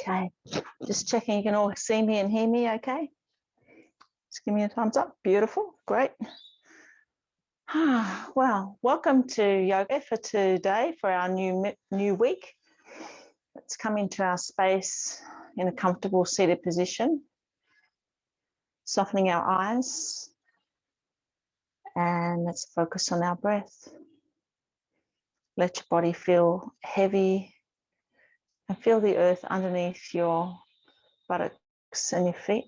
Okay, just checking you can all see me and hear me okay. Just give me a thumbs up. Beautiful, great. Well, welcome to yoga for today for our new week. Let's come into our space in a comfortable seated position, softening our eyes, and let's focus on our breath. Let your body feel heavy and feel the earth underneath your buttocks and your feet.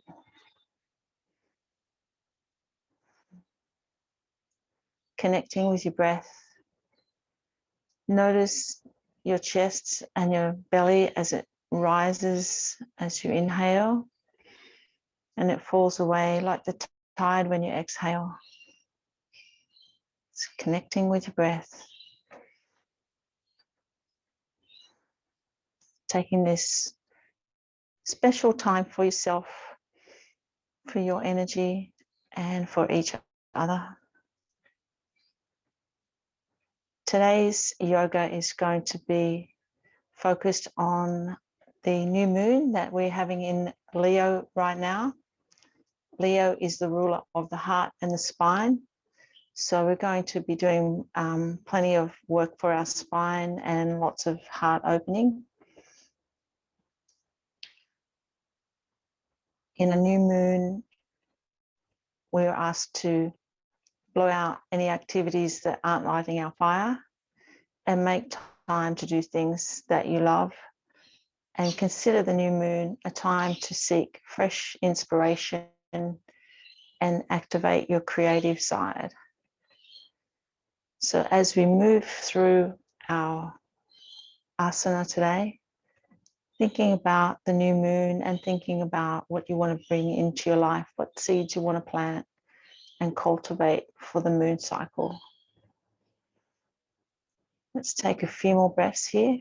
Connecting with your breath. Notice your chest and your belly as it rises as you inhale, and it falls away like the tide when you exhale. It's connecting with your breath. Taking this special time for yourself, for your energy, and for each other. Today's yoga is going to be focused on the new moon that we're having in Leo right now. Leo is the ruler of the heart and the spine. So we're going to be doing plenty of work for our spine and lots of heart opening. In a new moon, we're asked to blow out any activities that aren't lighting our fire and make time to do things that you love, and consider the new moon a time to seek fresh inspiration and activate your creative side. So as we move through our asana today, thinking about the new moon and thinking about what you want to bring into your life, what seeds you want to plant and cultivate for the moon cycle. Let's take a few more breaths here.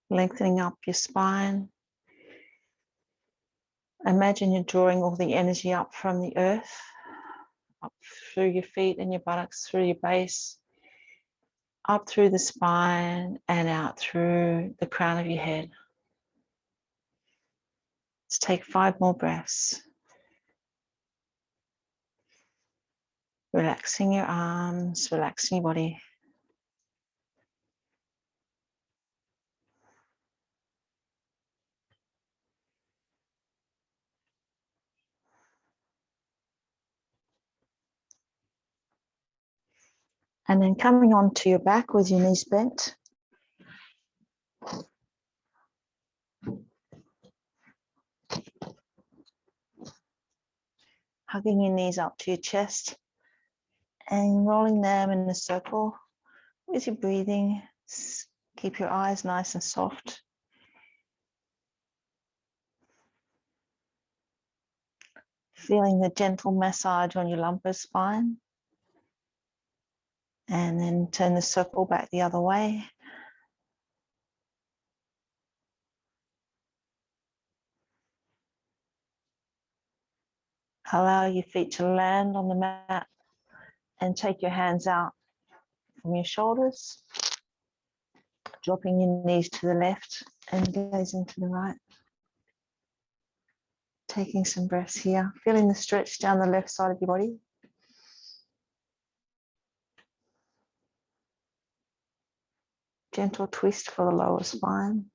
Lengthening up your spine. Imagine you're drawing all the energy up from the earth, up through your feet and your buttocks, through your base, up through the spine and out through the crown of your head. Let's take 5 more breaths. Relaxing your arms, relaxing your body. And then coming onto your back with your knees bent. Hugging your knees up to your chest and rolling them in a circle with your breathing. Keep your eyes nice and soft. Feeling the gentle massage on your lumbar spine. And then turn the circle back the other way. Allow your feet to land on the mat and take your hands out from your shoulders, dropping your knees to the left and gazing to the right. Taking some breaths here, feeling the stretch down the left side of your body. Gentle twist for the lower spine.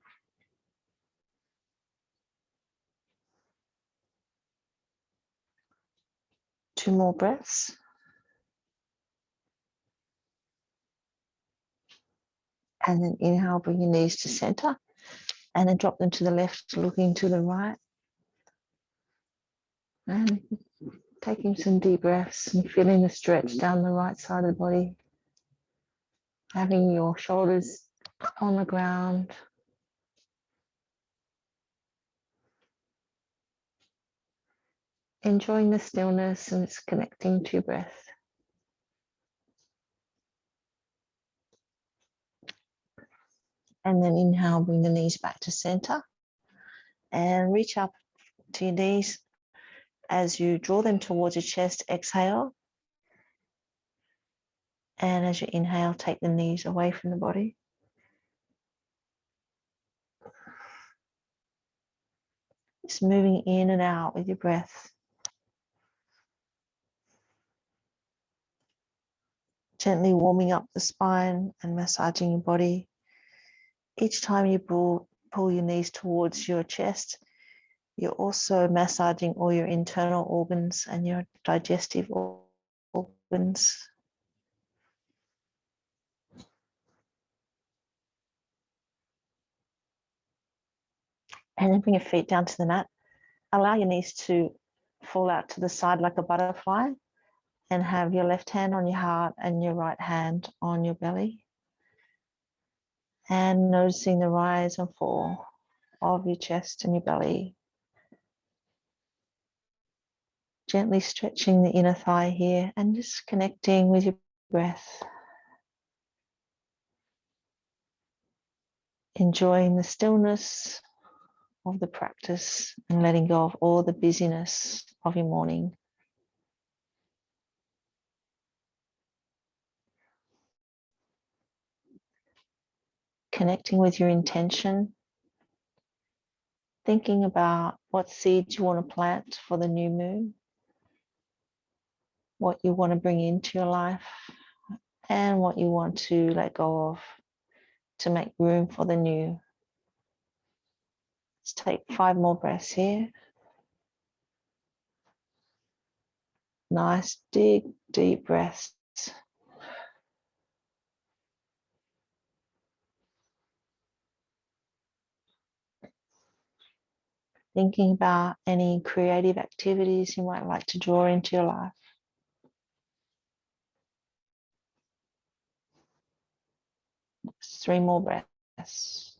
Two more breaths. And then inhale, bring your knees to center and then drop them to the left, looking to the right. And taking some deep breaths and feeling the stretch down the right side of the body. Having your shoulders on the ground. Enjoying the stillness and it's connecting to your breath. And then inhale, bring the knees back to center and reach up to your knees as you draw them towards your chest. Exhale. And as you inhale, take the knees away from the body. Just moving in and out with your breath. Gently warming up the spine and massaging your body. Each time you pull your knees towards your chest, you're also massaging all your internal organs and your digestive organs. And then bring your feet down to the mat. Allow your knees to fall out to the side like a butterfly, and have your left hand on your heart and your right hand on your belly. And noticing the rise and fall of your chest and your belly. Gently stretching the inner thigh here and just connecting with your breath. Enjoying the stillness of the practice and letting go of all the busyness of your morning. Connecting with your intention, thinking about what seeds you want to plant for the new moon, what you want to bring into your life, and what you want to let go of to make room for the new. Let's take 5 more breaths here. Nice, deep breaths. Thinking about any creative activities you might like to draw into your life. Just 3 more breaths.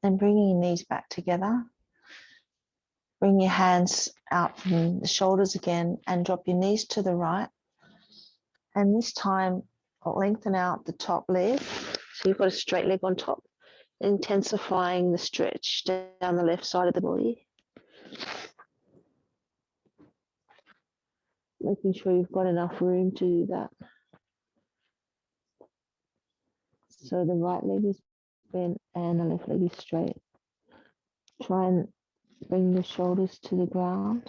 And bringing your knees back together. Bring your hands out from the shoulders again and drop your knees to the right. And this time, lengthen out the top leg. So you've got a straight leg on top, intensifying the stretch down the left side of the body. Making sure you've got enough room to do that. So the right leg is bent and the left leg is straight. Try and bring the shoulders to the ground.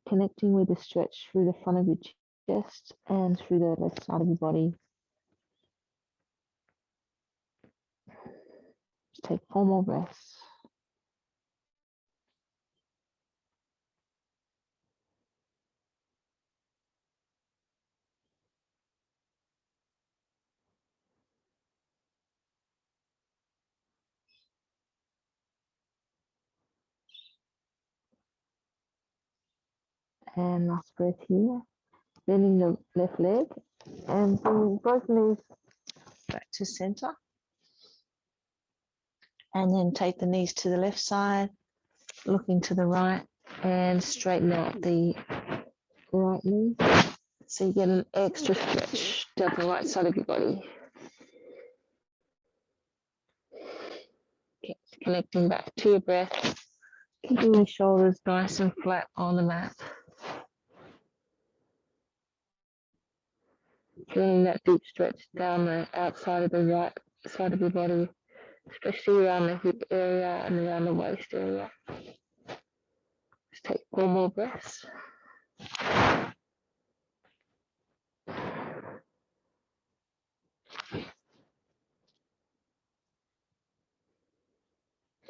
Connecting with the stretch through the front of your chest and through the left side of your body. Just take 4 more breaths. And last breath here. Bending the left leg and bring both knees back to center. And then take the knees to the left side, looking to the right, and straighten out the right knee. So you get an extra stretch down the right side of your body. Connecting back to your breath, keeping the shoulders nice and flat on the mat. Feeling that deep stretch down the outside of the right side of your body, especially around the hip area and around the waist area. Just take 4 more breaths.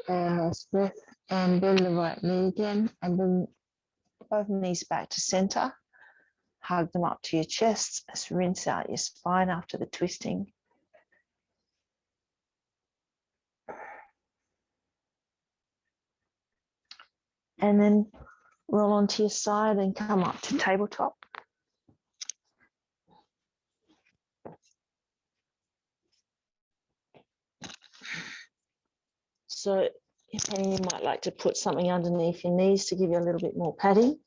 And last breath, and bend the right knee again, and bring both knees back to center. Hug them up to your chest. Just rinse out your spine after the twisting. And then roll onto your side and come up to tabletop. So if you might like to put something underneath your knees to give you a little bit more padding.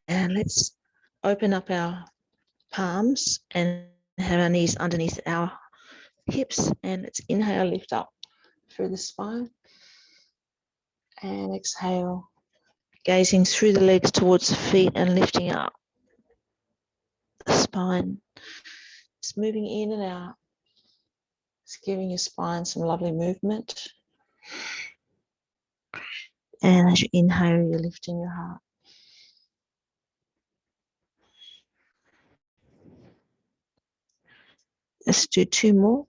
And let's open up our palms and have our knees underneath our hips. And let's inhale, lift up through the spine. And exhale, gazing through the legs towards the feet and lifting up the spine. It's moving in and out. It's giving your spine some lovely movement. And as you inhale, you're lifting your heart. Let's do 2 more.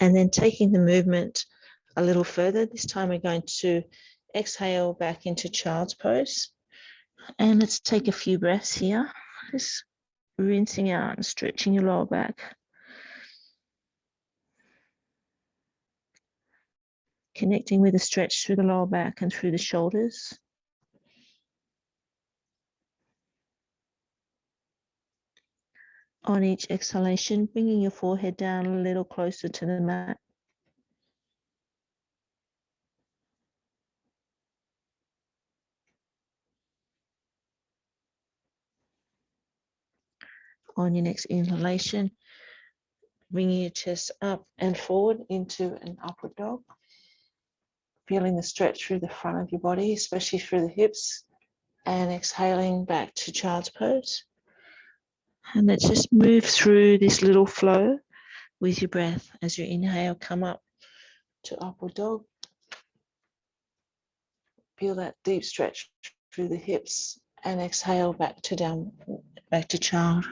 And then taking the movement a little further, this time we're going to exhale back into child's pose. And let's take a few breaths here, just rinsing out and stretching your lower back. Connecting with a stretch through the lower back and through the shoulders. On each exhalation, bringing your forehead down a little closer to the mat. On your next inhalation, bringing your chest up and forward into an upward dog. Feeling the stretch through the front of your body, especially through the hips. And exhaling back to child's pose. And let's just move through this little flow with your breath. As you inhale, come up to upward dog. Feel that deep stretch through the hips and exhale back to down, back to child.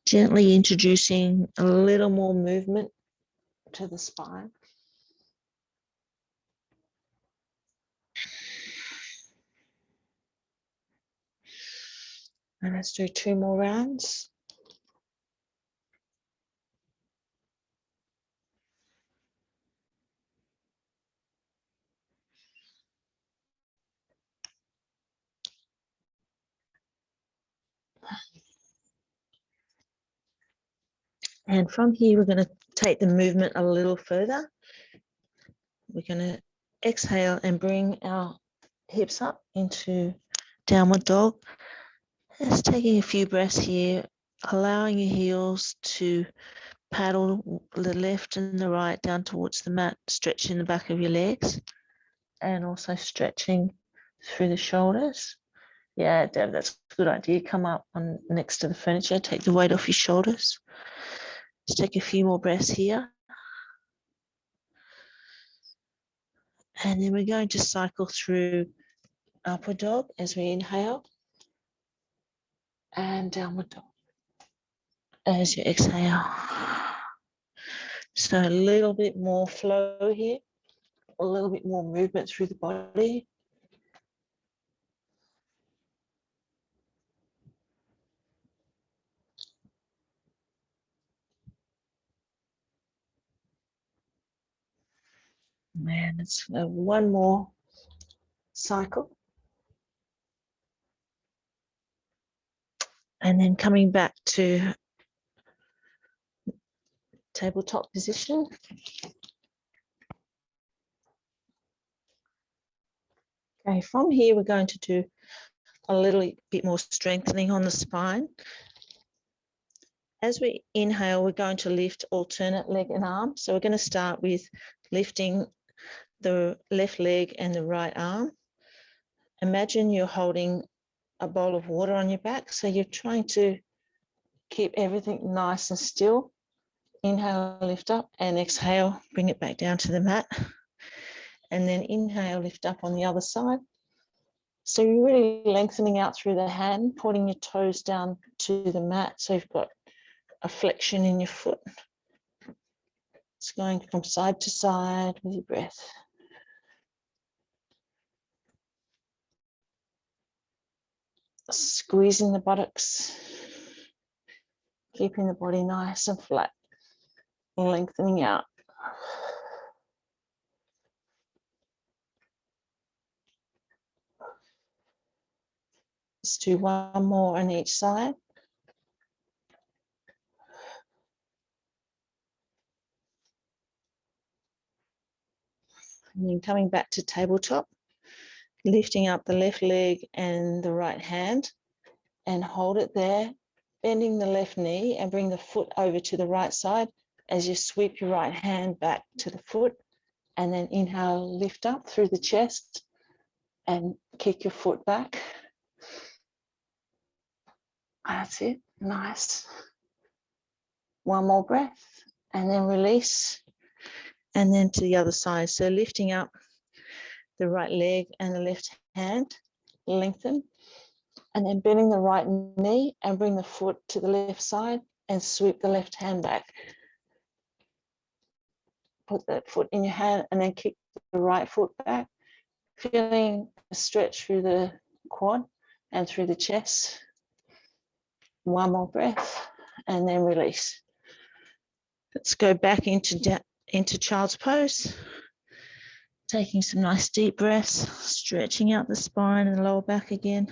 Gently introducing a little more movement to the spine. And let's do 2 more rounds. And from here, we're going to take the movement a little further. We're going to exhale and bring our hips up into downward dog. Just taking a few breaths here, allowing your heels to paddle the left and the right down towards the mat, stretching the back of your legs and also stretching through the shoulders. Yeah, Deb, that's a good idea. Come up on next to the furniture, take the weight off your shoulders. Let's take a few more breaths here. And then we're going to cycle through upward dog as we inhale and downward dog as you exhale. So a little bit more flow here, a little bit more movement through the body. Man, it's one more cycle. And then coming back to tabletop position. Okay, from here, we're going to do a little bit more strengthening on the spine. As we inhale, we're going to lift alternate leg and arm. So we're going to start with lifting the left leg and the right arm. Imagine you're holding a bowl of water on your back. So you're trying to keep everything nice and still. Inhale, lift up, and exhale, bring it back down to the mat. And then inhale, lift up on the other side. So you're really lengthening out through the hand, pointing your toes down to the mat. So you've got a flexion in your foot. It's going from side to side with your breath. Squeezing the buttocks, keeping the body nice and flat, lengthening out. Let's do one more on each side. And then coming back to tabletop, lifting up the left leg and the right hand and hold it there, bending the left knee and bring the foot over to the right side as you sweep your right hand back to the foot, and then inhale, lift up through the chest and kick your foot back. That's it, nice. One more breath and then release, and then to the other side. So lifting up the right leg and the left hand, lengthen, and then bending the right knee and bring the foot to the left side and sweep the left hand back. Put that foot in your hand and then kick the right foot back, feeling a stretch through the quad and through the chest. One more breath and then release. Let's go back into child's pose. Taking some nice deep breaths, stretching out the spine and the lower back again.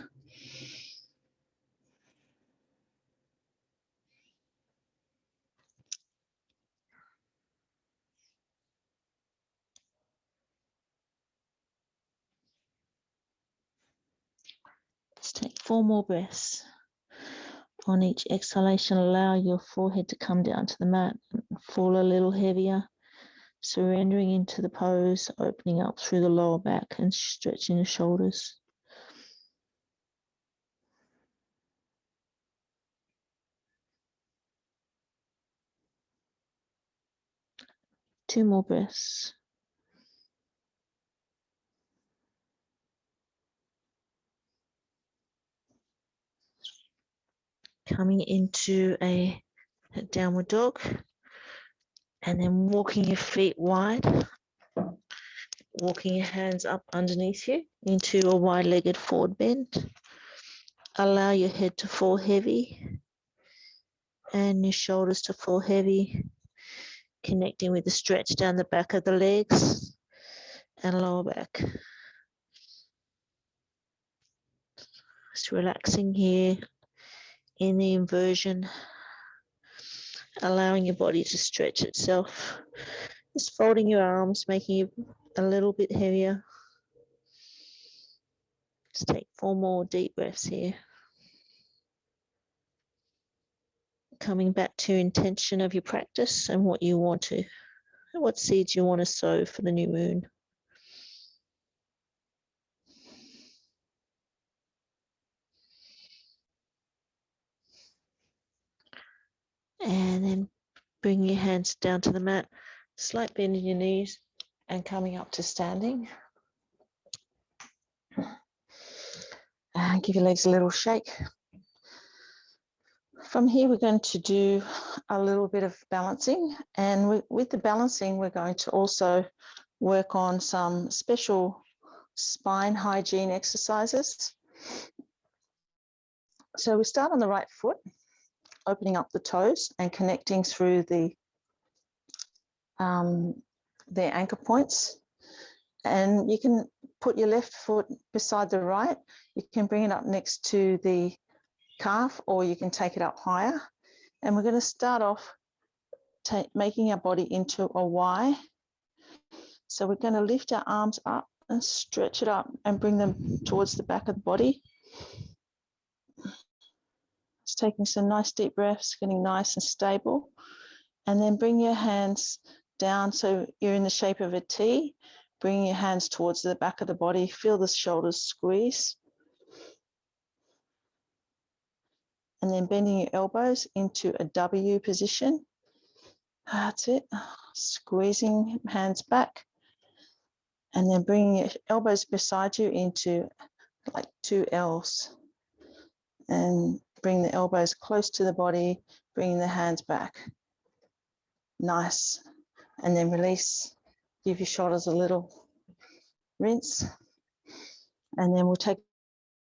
Let's take 4 more breaths. On each exhalation, allow your forehead to come down to the mat and fall a little heavier, surrendering into the pose, opening up through the lower back and stretching the shoulders. Two more breaths. Coming into a downward dog and then walking your feet wide, walking your hands up underneath you into a wide-legged forward bend. Allow your head to fall heavy and your shoulders to fall heavy, connecting with the stretch down the back of the legs and lower back. Just relaxing here in the inversion, allowing your body to stretch itself. Just folding your arms, making you a little bit heavier. Just take 4 more deep breaths here. Coming back to intention of your practice and what seeds you want to sow for the new moon. And then bring your hands down to the mat, slight bend in your knees and coming up to standing. And give your legs a little shake. From here, we're going to do a little bit of balancing. And with the balancing, we're going to also work on some special spine hygiene exercises. So we start on the right foot, opening up the toes and connecting through the anchor points. And you can put your left foot beside the right. You can bring it up next to the calf, or you can take it up higher. And we're going to start off making our body into a Y. So we're going to lift our arms up and stretch it up and bring them towards the back of the body. Just taking some nice deep breaths, getting nice and stable. And then bring your hands down so you're in the shape of a T. Bring your hands towards the back of the body. Feel the shoulders squeeze. And then bending your elbows into a W position. That's it. Squeezing hands back. And then bringing your elbows beside you into like 2 L's. And bring the elbows close to the body, bringing the hands back. Nice. And then release. Give your shoulders a little rinse. And then we'll take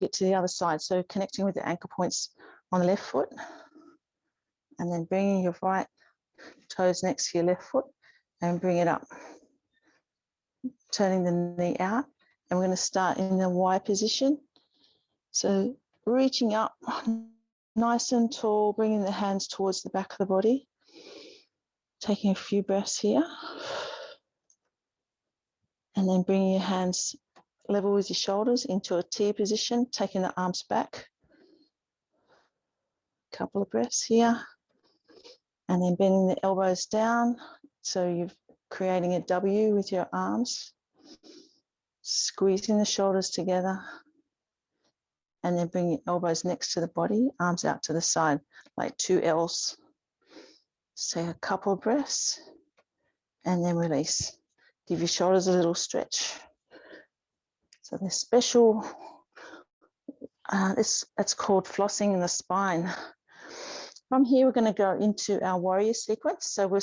it to the other side. So connecting with the anchor points on the left foot. And then bringing your right toes next to your left foot and bring it up. Turning the knee out. And we're going to start in the Y position. So reaching up nice and tall, bringing the hands towards the back of the body. Taking a few breaths here. And then bringing your hands level with your shoulders into a T position, taking the arms back. Couple of breaths here. And then bending the elbows down. So you're creating a W with your arms. Squeezing the shoulders together. And then bring your elbows next to the body, arms out to the side, like two L's. Just take a couple of breaths and then release. Give your shoulders a little stretch. So the special, it's called flossing in the spine. From here, we're going to go into our warrior sequence. So we'll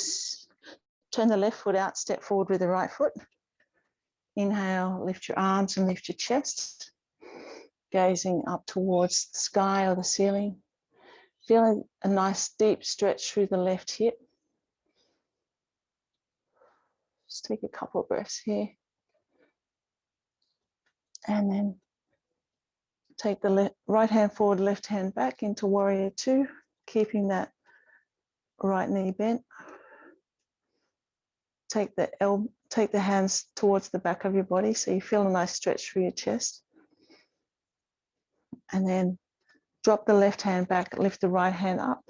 turn the left foot out, step forward with the right foot. Inhale, lift your arms and lift your chest. Gazing up towards the sky or the ceiling. Feeling a nice deep stretch through the left hip. Just take a couple of breaths here. And then take the right hand forward, left hand back into warrior two, keeping that right knee bent. Take the hands towards the back of your body so you feel a nice stretch through your chest. And then drop the left hand back, lift the right hand up,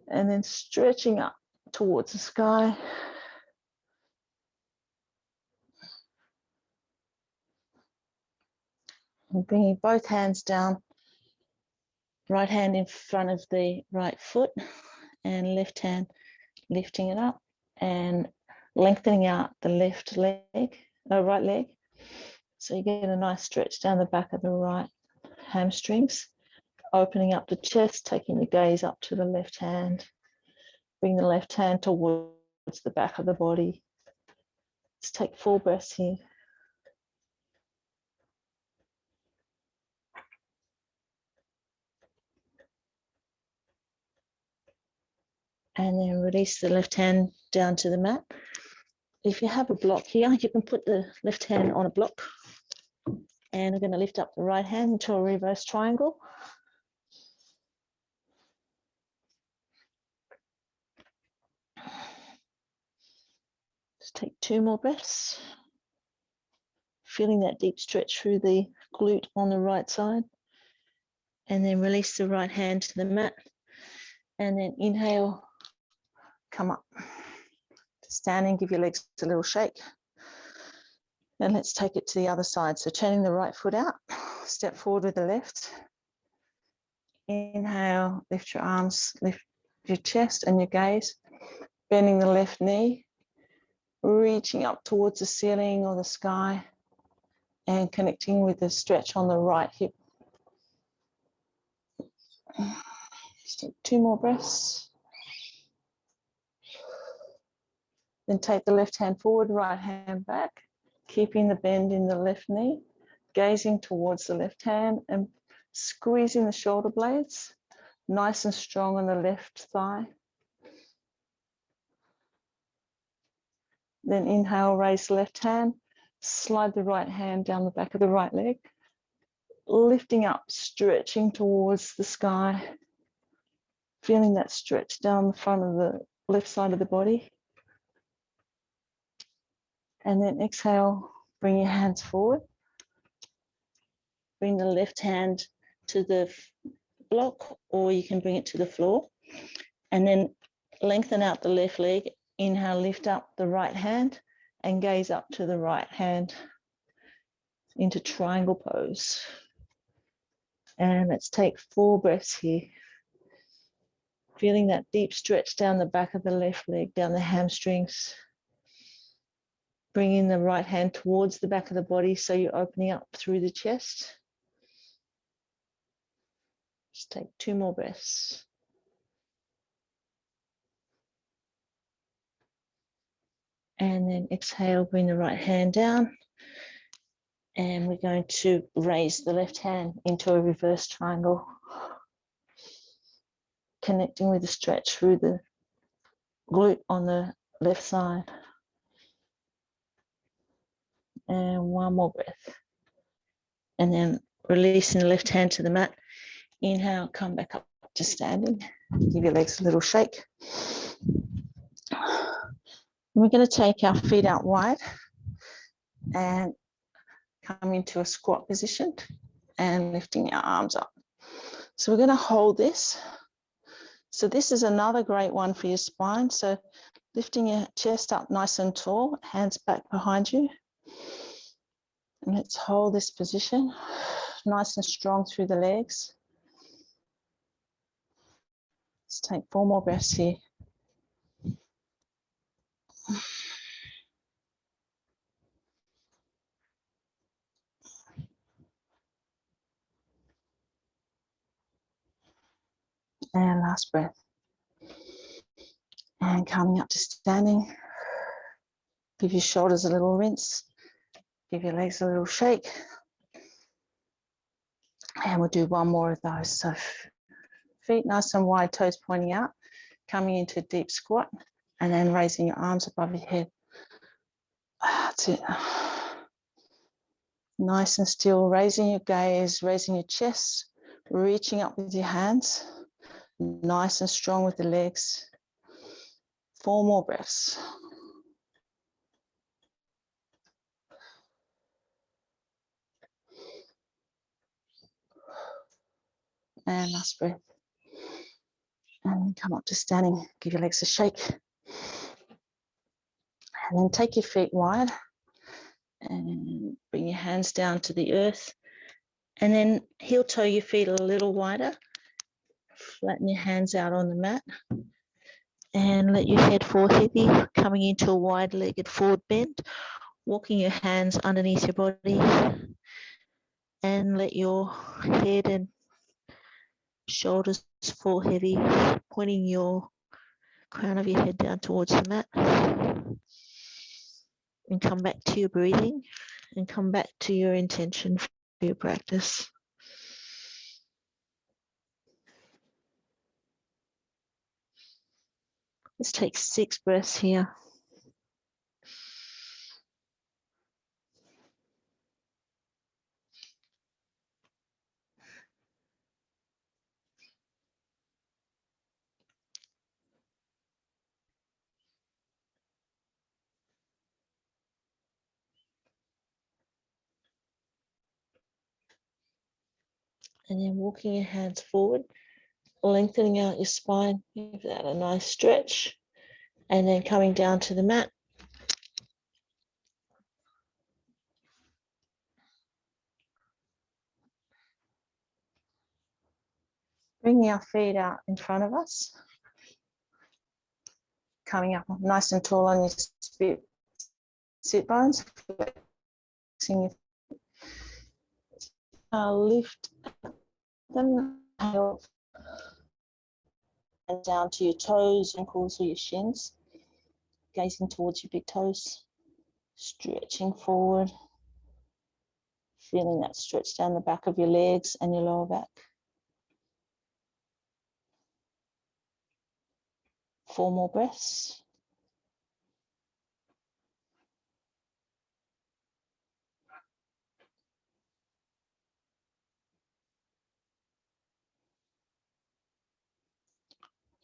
and then stretching up towards the sky. And bringing both hands down, right hand in front of the right foot, and left hand lifting it up and lengthening out the right leg. So you get a nice stretch down the back of the right hamstrings, opening up the chest, taking the gaze up to the left hand. Bring the left hand towards the back of the body. Let's take 4 breaths here. And then release the left hand down to the mat. If you have a block here, you can put the left hand on a block. And we're going to lift up the right hand into a reverse triangle. Just take 2 more breaths. Feeling that deep stretch through the glute on the right side. And then release the right hand to the mat. And then inhale, come up. Standing, give your legs a little shake. And let's take it to the other side. So turning the right foot out, step forward with the left. Inhale, lift your arms, lift your chest and your gaze. Bending the left knee, reaching up towards the ceiling or the sky and connecting with the stretch on the right hip. Just take 2 more breaths. Then take the left hand forward, right hand back, keeping the bend in the left knee, gazing towards the left hand and squeezing the shoulder blades, nice and strong on the left thigh. Then inhale, raise the left hand, slide the right hand down the back of the right leg, lifting up, stretching towards the sky, feeling that stretch down the front of the left side of the body. And then exhale, bring your hands forward. Bring the left hand to the block, or you can bring it to the floor. And then lengthen out the left leg. Inhale, lift up the right hand and gaze up to the right hand into triangle pose. And let's take 4 breaths here. Feeling that deep stretch down the back of the left leg, down the hamstrings. Bringing the right hand towards the back of the body so you're opening up through the chest. Just take 2 more breaths. And then exhale, bring the right hand down. And we're going to raise the left hand into a reverse triangle. Connecting with the stretch through the glute on the left side. And 1 more breath. And then releasing the left hand to the mat. Inhale, come back up to standing. Give your legs a little shake. We're going to take our feet out wide and come into a squat position and lifting our arms up. So we're going to hold this. So this is another great one for your spine. So lifting your chest up nice and tall, hands back behind you. And let's hold this position, nice and strong through the legs. Let's take 4 more breaths here. And last breath. And coming up to standing. Give your shoulders a little rinse. Give your legs a little shake. And we'll do 1 more of those. So feet nice and wide, toes pointing out. Coming into a deep squat. And then raising your arms above your head. That's it. Nice and still, raising your gaze, raising your chest, reaching up with your hands. Nice and strong with the legs. 4 more breaths. And last breath. And then come up to standing. Give your legs a shake. And then take your feet wide. And bring your hands down to the earth. And then heel toe your feet a little wider. Flatten your hands out on the mat. And let your head fall heavy, coming into a wide-legged forward bend. Walking your hands underneath your body. And let your head and shoulders fall heavy, pointing your crown of your head down towards the mat. And come back to your breathing and come back to your intention for your practice. Let's take 6 breaths here. And then walking your hands forward, lengthening out your spine, give that a nice stretch. And then coming down to the mat. Bringing our feet out in front of us. Coming up nice and tall on your sit bones. Flexing your lift them and down to your toes, ankles, or your shins. Gazing towards your big toes. Stretching forward. Feeling that stretch down the back of your legs and your lower back. 4 more breaths.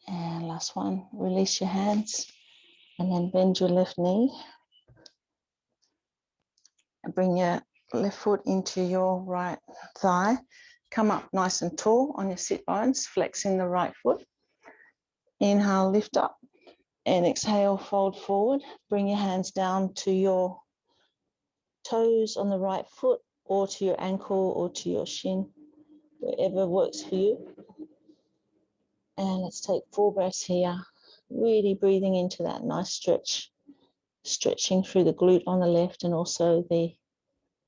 And last one, release your hands and then bend your left knee. And bring your left foot into your right thigh. Come up nice and tall on your sit bones, flexing the right foot. Inhale, lift up, and exhale, fold forward. Bring your hands down to your toes on the right foot, or to your ankle, or to your shin, wherever works for you. And let's take 4 breaths here, really breathing into that nice stretch, stretching through the glute on the left and also the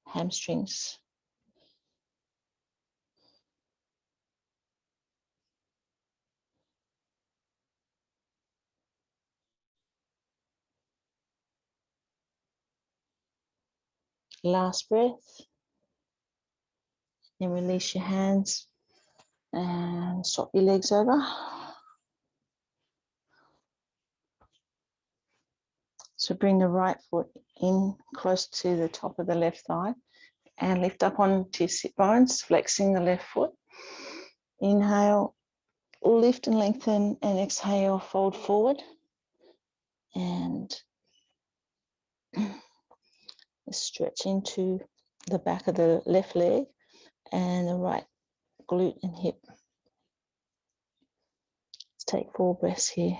hamstrings. Last breath. Then release your hands and swap your legs over. So bring the right foot in close to the top of the left thigh and lift up onto your sit bones, flexing the left foot. Inhale, lift and lengthen, and exhale, fold forward. And stretch into the back of the left leg and the right glute and hip. Let's take 4 breaths here.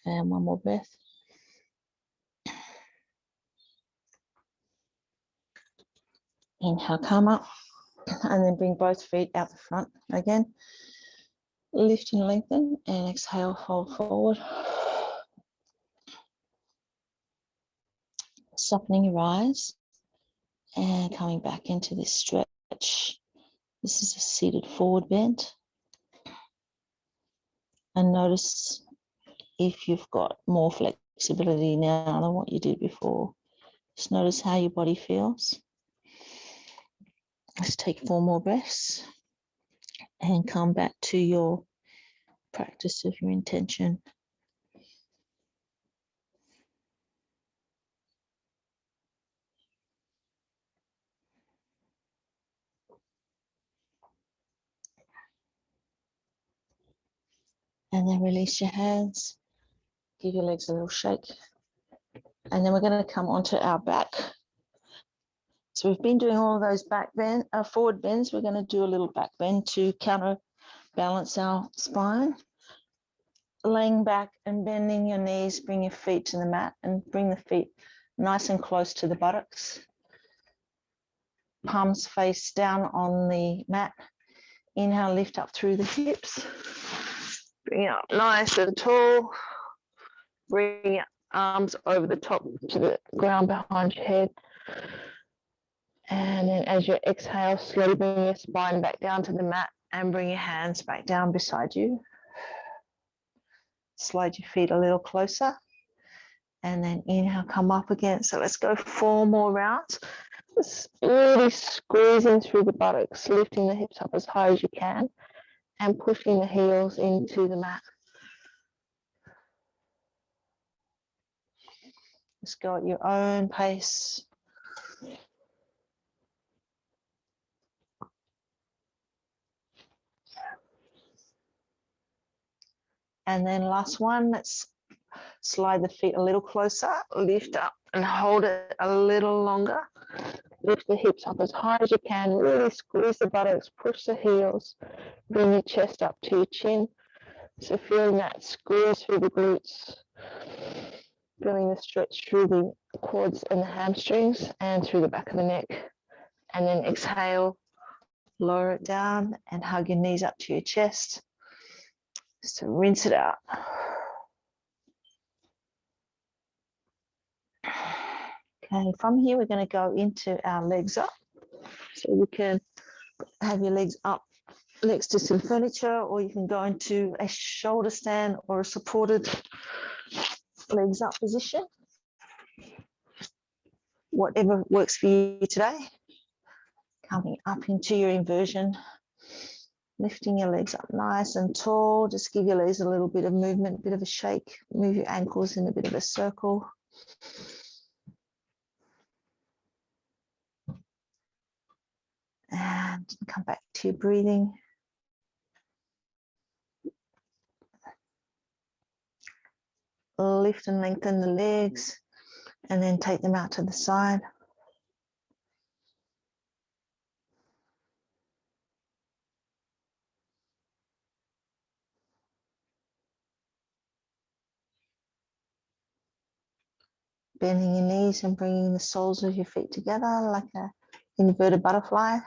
And 1 more breath. Inhale, come up, and then bring both feet out the front again. Lift and lengthen, and exhale, fold forward. Softening your eyes and coming back into this stretch. This is a seated forward bend. And notice if you've got more flexibility now than what you did before. Just notice how your body feels. Let's take 4 more breaths and come back to your practice of your intention. And then release your hands. Give your legs a little shake. And then we're going to come onto our back. So we've been doing all of those forward bends. We're going to do a little back bend to counterbalance our spine. Laying back and bending your knees, bring your feet to the mat and bring the feet nice and close to the buttocks. Palms face down on the mat. Inhale, lift up through the hips. Bring it up nice and tall. Bring your arms over the top to the ground behind your head. And then as you exhale, slowly bring your spine back down to the mat and bring your hands back down beside you. Slide your feet a little closer. And then inhale, come up again. So let's go 4 more rounds. Just really squeezing through the buttocks, lifting the hips up as high as you can and pushing the heels into the mat. Just go at your own pace. And then last one, let's slide the feet a little closer, lift up and hold it a little longer. Lift the hips up as high as you can, really squeeze the buttocks, push the heels, bring your chest up to your chin. So feeling that squeeze through the glutes, feeling the stretch through the quads and the hamstrings and through the back of the neck. And then exhale, lower it down and hug your knees up to your chest. So rinse it out. Okay, from here we're going to go into our legs up. So you can have your legs up next to some furniture, or you can go into a shoulder stand or a supported legs up position. Whatever works for you today. Coming up into your inversion, lifting your legs up nice and tall. Just give your legs a little bit of movement, a bit of a shake. Move your ankles in a bit of a circle. And come back to your breathing. Lift and lengthen the legs and then take them out to the side. Bending your knees and bringing the soles of your feet together like an inverted butterfly.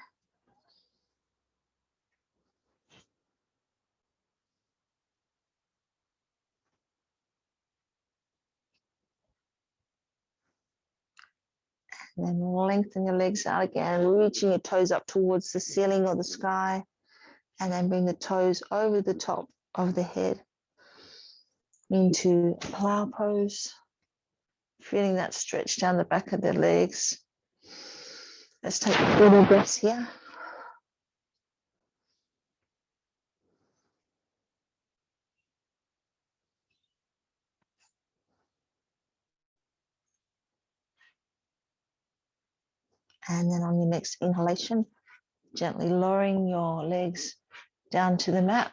And then lengthen your legs out again, reaching your toes up towards the ceiling or the sky. And then bring the toes over the top of the head into plow pose. Feeling that stretch down the back of the legs. Let's take 4 more breaths here. And then on your next inhalation, gently lowering your legs down to the mat.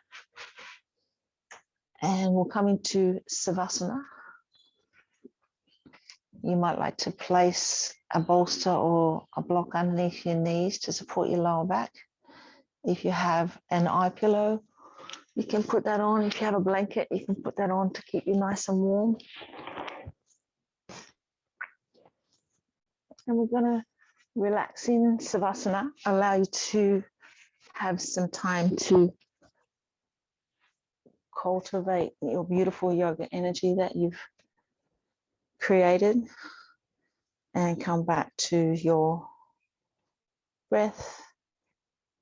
And we'll come into Savasana. You might like to place a bolster or a block underneath your knees to support your lower back. If you have an eye pillow, you can put that on. If you have a blanket, you can put that on to keep you nice and warm. And we're going to relax in Savasana, allow you to have some time to cultivate your beautiful yoga energy that you've created, and come back to your breath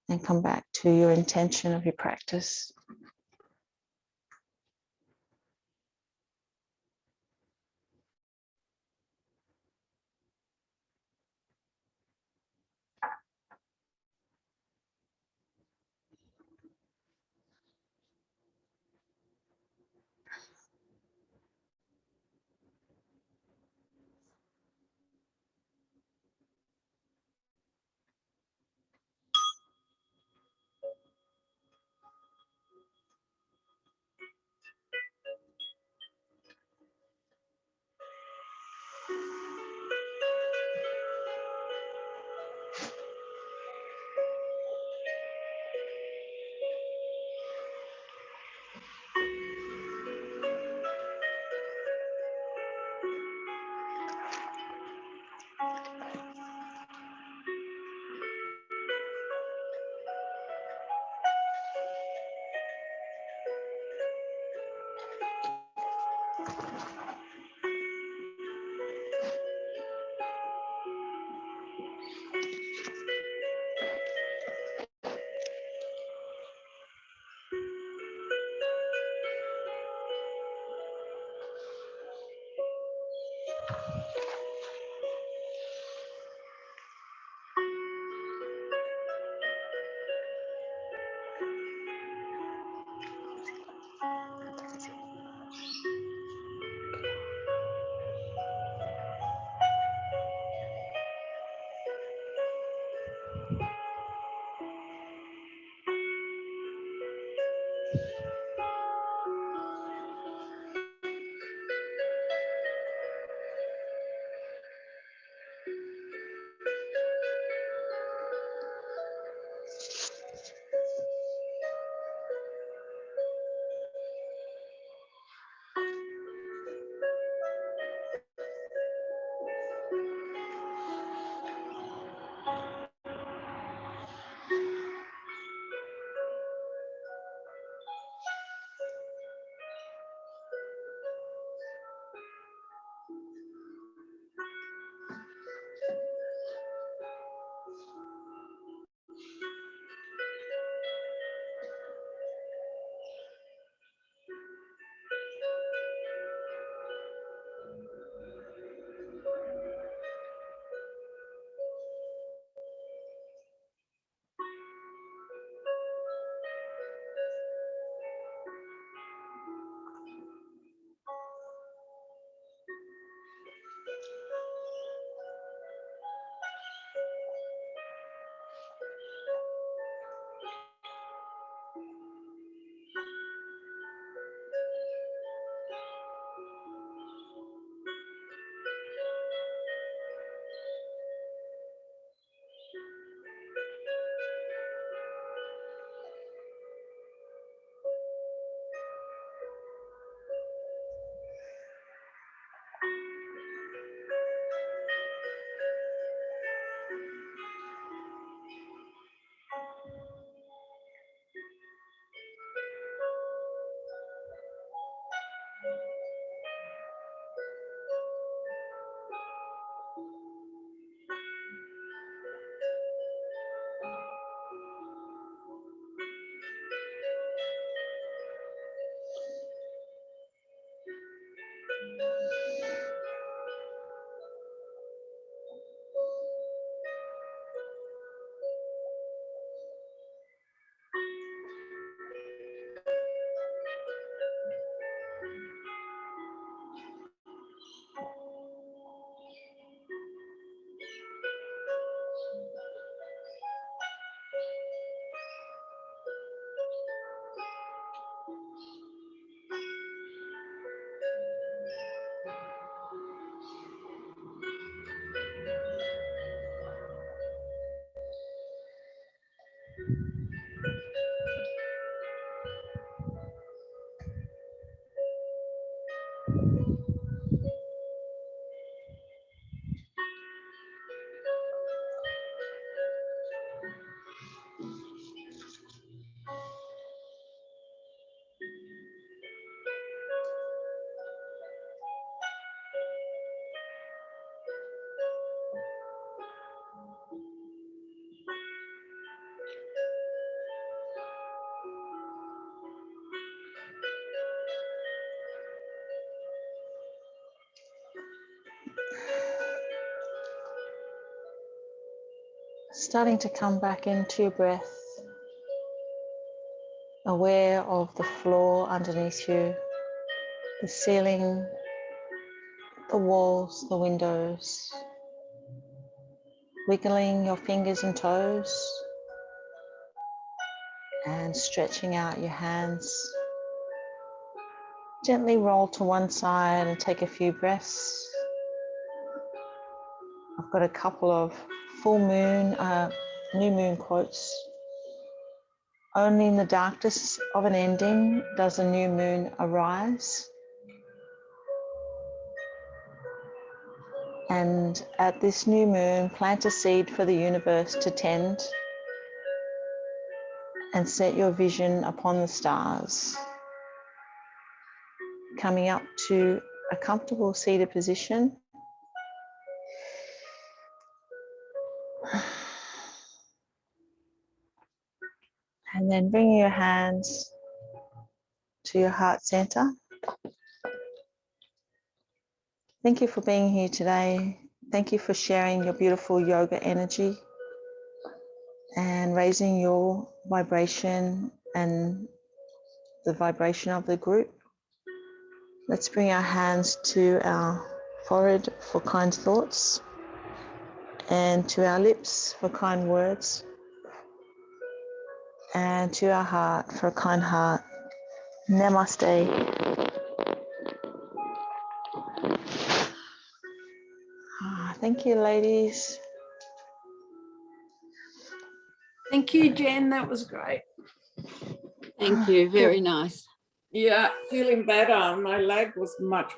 and come back to your intention of your practice. Starting to come back into your breath, aware of the floor underneath you, the ceiling, the walls, the windows, wiggling your fingers and toes and stretching out your hands. Gently roll to one side and take a few breaths. I've got a couple of full moon, new moon quotes. Only in the darkness of an ending does a new moon arise. And at this new moon, plant a seed for the universe to tend and set your vision upon the stars. Coming up to a comfortable seated position. And then bring your hands to your heart center. Thank you for being here today. Thank you for sharing your beautiful yoga energy and raising your vibration and the vibration of the group. Let's bring our hands to our forehead for kind thoughts and to our lips for kind words and to our heart for a kind heart. Namaste. Thank you, ladies. Thank you, Jen. That was great. Thank you. Very nice. Yeah, feeling better. My leg was much better.